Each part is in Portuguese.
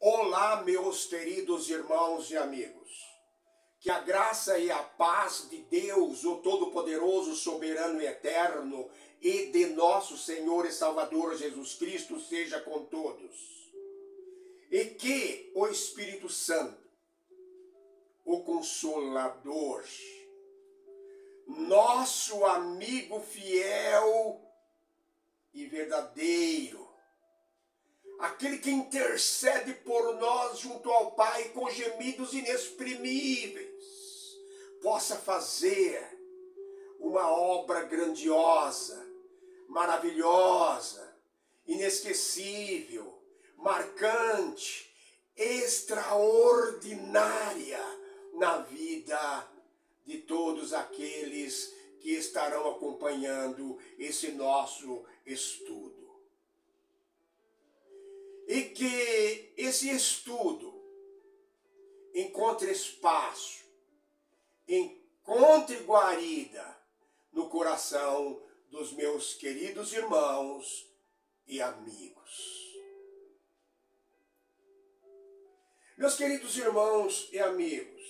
Olá, meus queridos irmãos e amigos. Que a graça e a paz de Deus, o Todo-Poderoso, Soberano e Eterno, e de nosso Senhor e Salvador Jesus Cristo seja com todos. E que o Espírito Santo, o Consolador, nosso amigo fiel e verdadeiro, aquele que intercede por nós junto ao Pai com gemidos inexprimíveis, possa fazer uma obra grandiosa, maravilhosa, inesquecível, marcante, extraordinária na vida de todos aqueles que estarão acompanhando esse nosso estudo. E que esse estudo encontre espaço, encontre guarida no coração dos meus queridos irmãos e amigos. Meus queridos irmãos e amigos,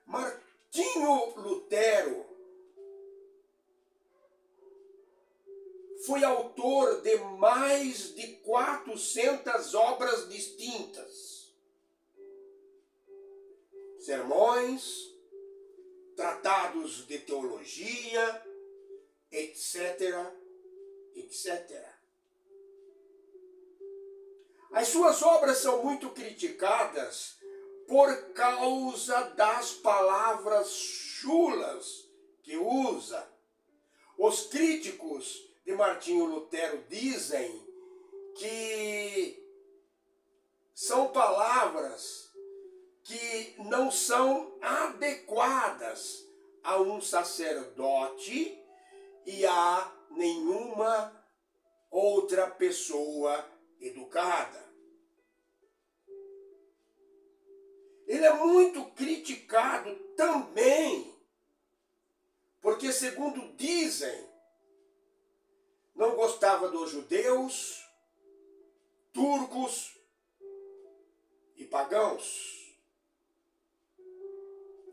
Martinho Lutero foi autor de mais de 400 obras distintas. Sermões, tratados de teologia, etc, etc. As suas obras são muito criticadas por causa das palavras chulas que usa. Os críticos de Martinho Lutero dizem que são palavras que não são adequadas a um sacerdote e a nenhuma outra pessoa educada. Ele é muito criticado também, porque, segundo dizem, não gostava dos judeus, turcos e pagãos.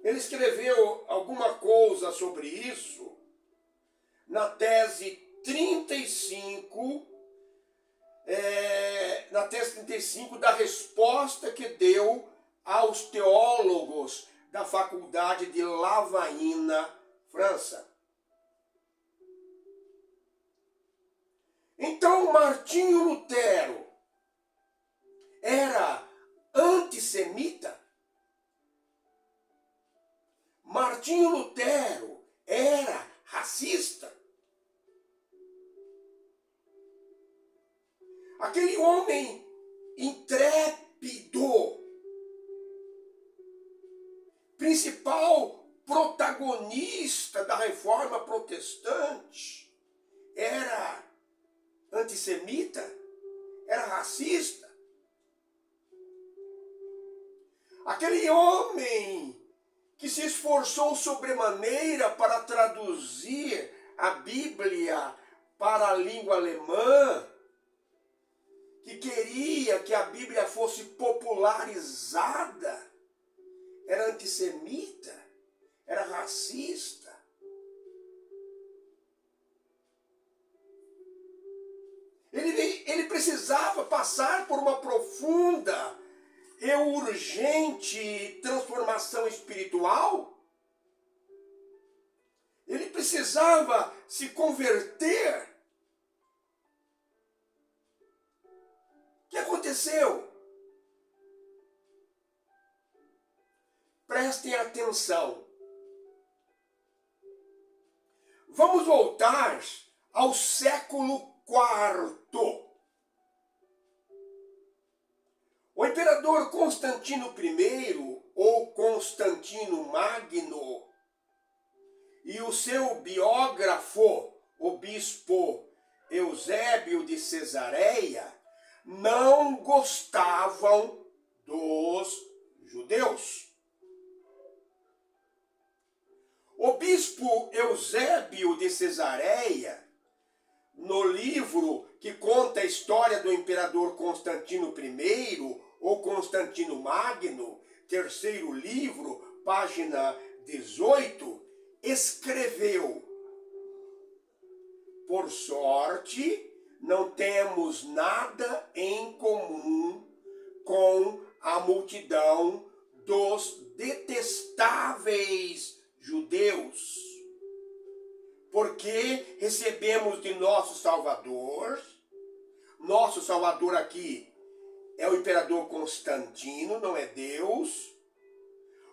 Ele escreveu alguma coisa sobre isso na tese 35, da resposta que deu aos teólogos da Faculdade de Lavrain, França. Então, Martinho Lutero era antissemita? Martinho Lutero era racista? Aquele homem intrépido, principal protagonista da Reforma Protestante, era antissemita? Era racista? Aquele homem que se esforçou sobremaneira para traduzir a Bíblia para a língua alemã, que queria que a Bíblia fosse popularizada, era antissemita? Era racista? Ele precisava passar por uma profunda e urgente transformação espiritual? Ele precisava se converter? O que aconteceu? Prestem atenção. Vamos voltar ao século IV. O imperador Constantino I, ou Constantino Magno, e o seu biógrafo, o bispo Eusébio de Cesareia, não gostavam dos judeus. O bispo Eusébio de Cesareia no livro que conta a história do imperador Constantino I, ou Constantino Magno, terceiro livro, página 18, escreveu: por sorte, não temos nada em comum com a multidão dos detestáveis judeus, porque recebemos de nosso Salvador aqui é o imperador Constantino, não é Deus,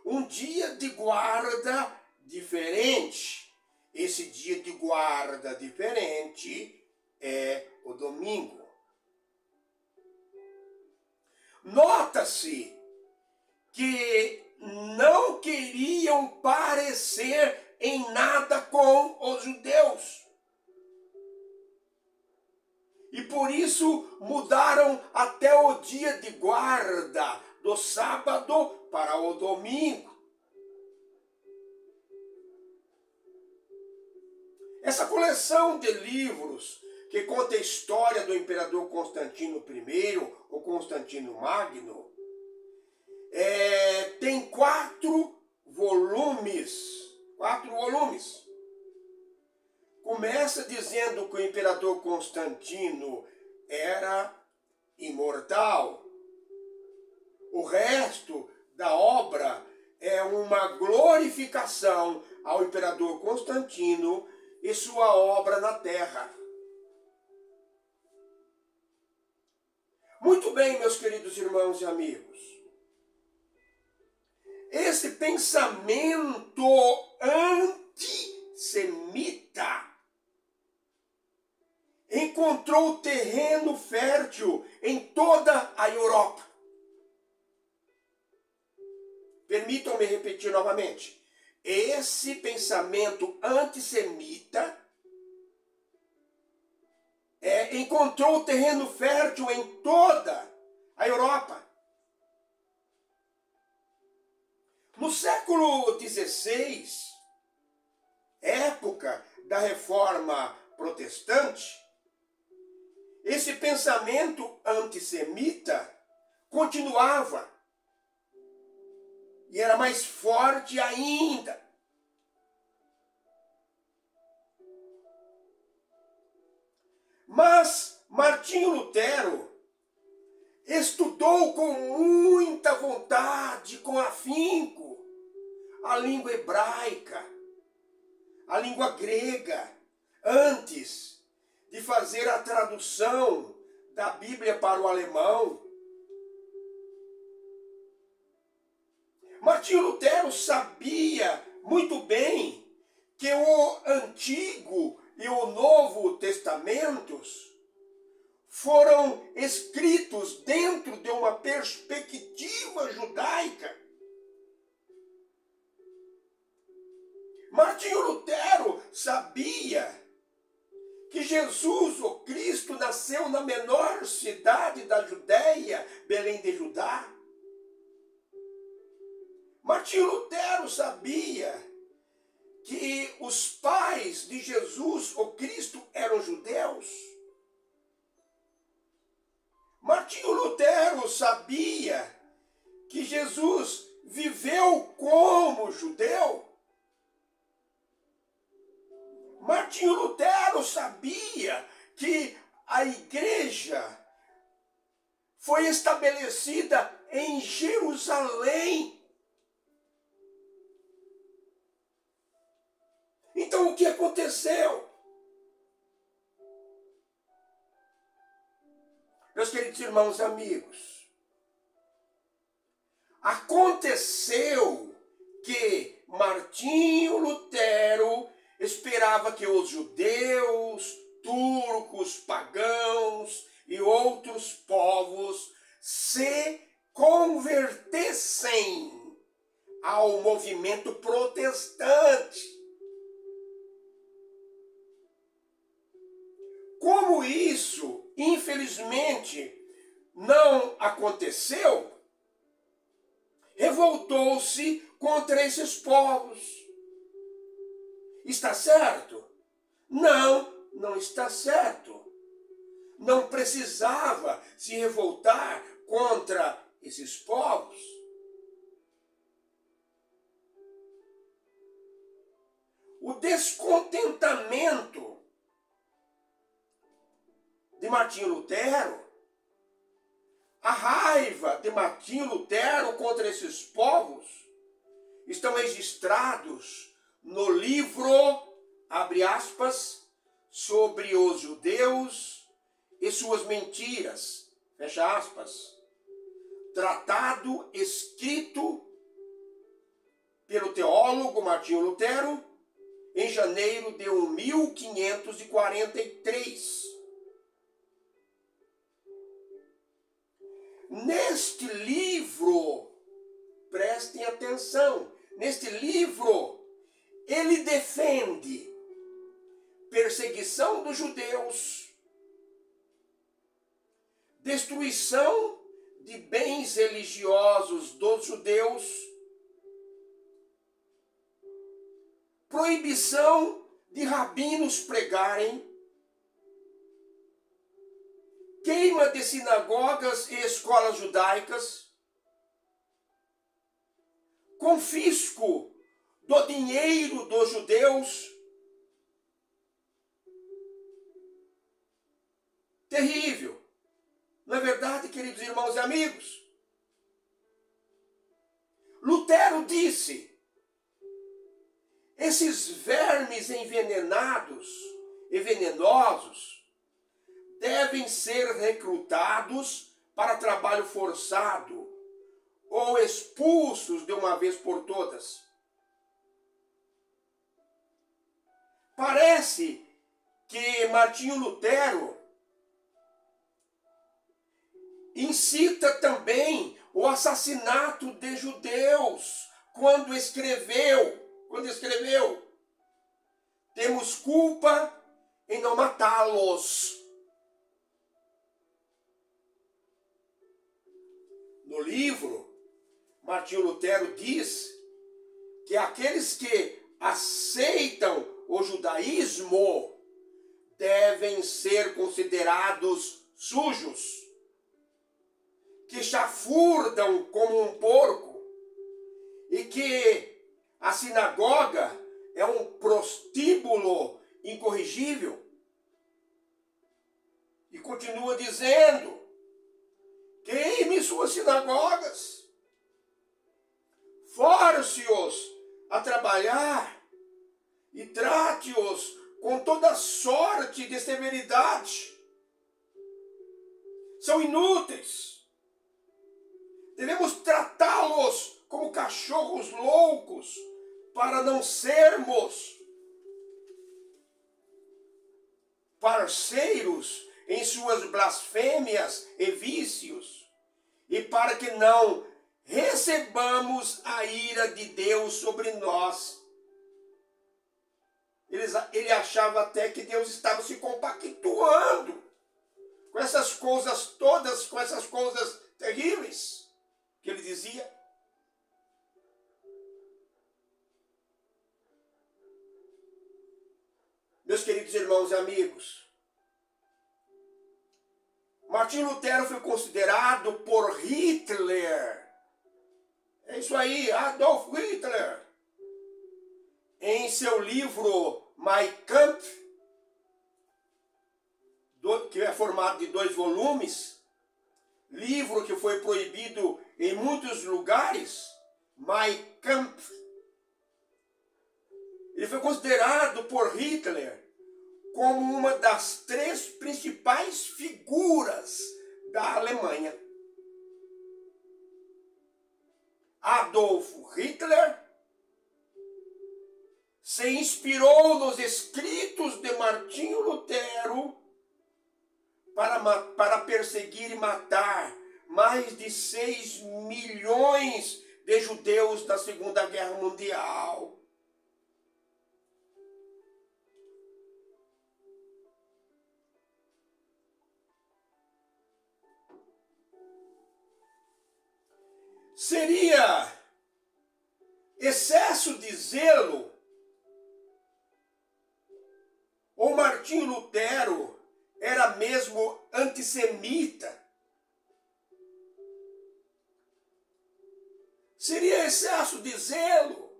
um dia de guarda diferente. Esse dia de guarda diferente é o domingo. Nota-se que não queriam parecer em nada com os judeus. E por isso mudaram até o dia de guarda do sábado para o domingo. Essa coleção de livros que conta a história do imperador Constantino I, ou Constantino Magno, tem 4 volumes. 4 volumes. Começa dizendo que o imperador Constantino era imortal. O resto da obra é uma glorificação ao imperador Constantino e sua obra na terra. Muito bem, meus queridos irmãos e amigos. Esse pensamento antissemita encontrou terreno fértil em toda a Europa. Permitam-me repetir novamente. Esse pensamento antissemita encontrou terreno fértil em toda a Europa. No século XVI, época da Reforma Protestante, esse pensamento antissemita continuava e era mais forte ainda. Mas Martinho Lutero estudou com muita vontade, com afinco, a língua hebraica, a língua grega, antes de fazer a tradução da Bíblia para o alemão. Martinho Lutero sabia muito bem que o Antigo e o Novo Testamentos foram escritos dentro de uma perspectiva judaica. Martinho Lutero sabia que Jesus, o Cristo, nasceu na menor cidade da Judéia, Belém de Judá. Martinho Lutero sabia que os pais de Jesus, o Cristo, eram judeus. Martinho Lutero sabia que Jesus viveu como judeu. Martinho Lutero sabia que a igreja foi estabelecida em Jerusalém. Então o que aconteceu? Meus queridos irmãos e amigos, aconteceu que Martinho Lutero esperava que os judeus, turcos, pagãos e outros povos se convertessem ao movimento protestante. Como isso, infelizmente, não aconteceu, revoltou-se contra esses povos. Está certo? Não não está certo. Não precisava se revoltar contra esses povos. O descontentamento de Martinho Lutero, a raiva de Martinho Lutero contra esses povos, estão registrados no livro, abre aspas, sobre os judeus e suas mentiras, fecha aspas, tratado escrito pelo teólogo Martinho Lutero em janeiro de 1543. Neste livro, prestem atenção, neste livro, ele defende perseguição dos judeus, destruição de bens religiosos dos judeus, proibição de rabinos pregarem, queima de sinagogas e escolas judaicas, confisco do dinheiro dos judeus. Terrível. Não é verdade, queridos irmãos e amigos? Lutero disse: esses vermes envenenados e venenosos devem ser recrutados para trabalho forçado ou expulsos de uma vez por todas. Parece que Martinho Lutero incita também o assassinato de judeus quando escreveu, temos culpa em não matá-los. No livro, Martinho Lutero diz que aqueles que aceitam o judaísmo devem ser considerados sujos, que chafurdam como um porco, e que a sinagoga é um prostíbulo incorrigível. E continua dizendo: queime suas sinagogas, force-os a trabalhar e trate-os com toda sorte de severidade. São inúteis. Devemos tratá-los como cachorros loucos, para não sermos parceiros em suas blasfêmias e vícios, e para que não recebamos a ira de Deus sobre nós. Ele achava até que Deus estava se compactuando com essas coisas todas, com essas coisas terríveis que ele dizia. Meus queridos irmãos e amigos, Martinho Lutero foi considerado por Hitler, é isso aí, Adolf Hitler, em seu livro Mein Kampf, que é formado de 2 volumes, livro que foi proibido em muitos lugares, Mein Kampf. Ele foi considerado por Hitler como uma das 3 principais figuras da Alemanha. Adolf Hitler se inspirou nos escritos de Martinho Lutero para perseguir e matar mais de 6 milhões de judeus na Segunda Guerra Mundial. Seria excesso de zelo ou Martinho Lutero era mesmo antissemita? Seria excesso de zelo?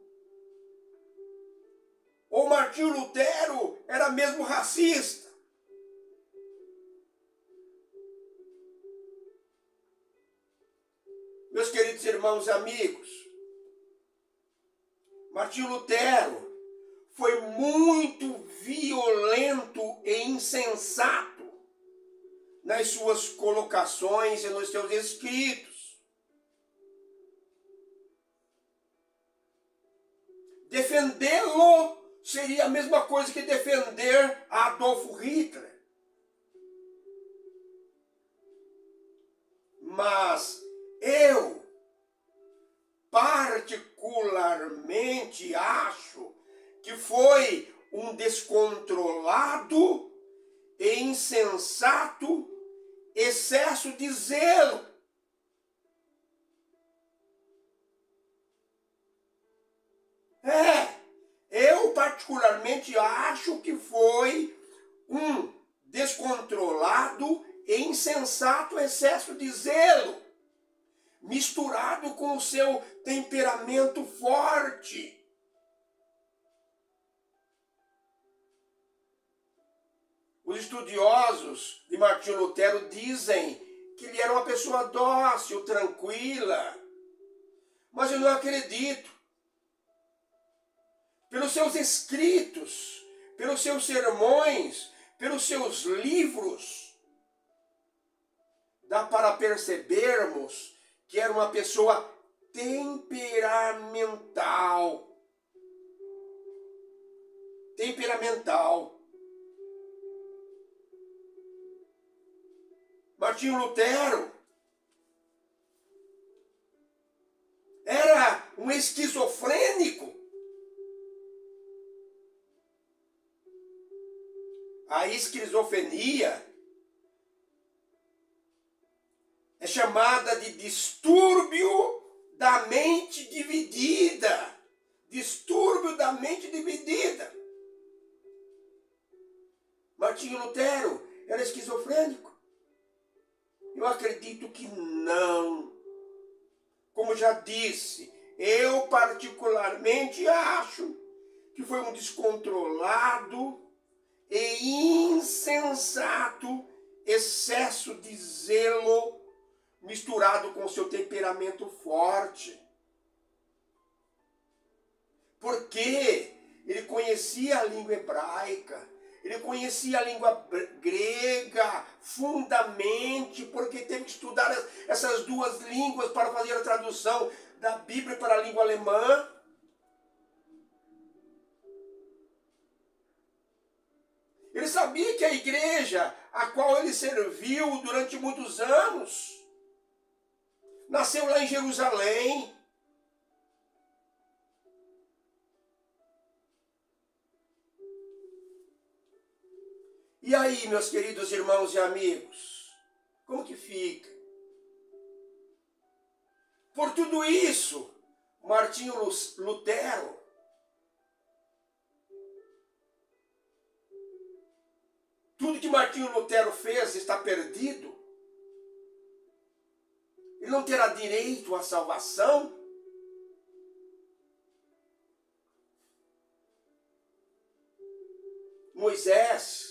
Ou Martinho Lutero era mesmo racista? Meus queridos irmãos e amigos, Martinho Lutero foi muito violento e insensato nas suas colocações e nos seus escritos. Defendê-lo seria a mesma coisa que defender Adolfo Hitler. Mas eu particularmente acho que foi um descontrolado e insensato excesso de zelo. Eu particularmente acho que foi um descontrolado e insensato excesso de zelo, misturado com o seu temperamento forte. Os estudiosos de Martinho Lutero dizem que ele era uma pessoa dócil, tranquila, mas eu não acredito. Pelos seus escritos, pelos seus sermões, pelos seus livros, dá para percebermos que era uma pessoa temperamental. Martinho Lutero era um esquizofrênico. A esquizofrenia é chamada de distúrbio da mente dividida. Distúrbio da mente dividida. Martinho Lutero era esquizofrênico? Eu acredito que não. Como já disse, eu particularmente acho que foi um descontrolado e insensato excesso de zelo misturado com seu temperamento forte. Porque ele conhecia a língua hebraica, ele conhecia a língua grega fundamente, porque teve que estudar essas duas línguas para fazer a tradução da Bíblia para a língua alemã. Ele sabia que a igreja a qual ele serviu durante muitos anos nasceu lá em Jerusalém. E aí, meus queridos irmãos e amigos, como que fica? Por tudo isso, Martinho Lutero tudo que Martinho Lutero fez está perdido? Ele não terá direito à salvação? Moisés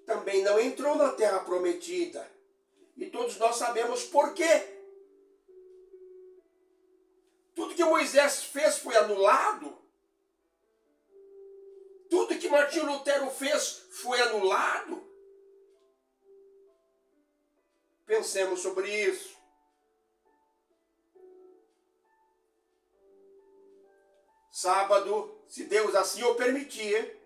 também não entrou na terra prometida. E todos nós sabemos por quê. Tudo que Moisés fez foi anulado. Tudo que Martinho Lutero fez foi anulado. Pensemos sobre isso. Sábado, se Deus assim o permitir,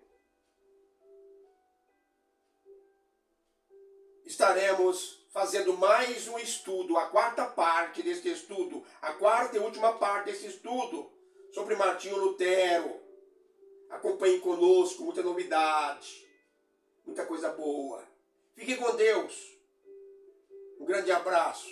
estaremos fazendo mais um estudo, a quarta parte deste estudo, a quarta e última parte desse estudo sobre Martinho Lutero. Acompanhe conosco, muita novidade, muita coisa boa. Fique com Deus. Um grande abraço.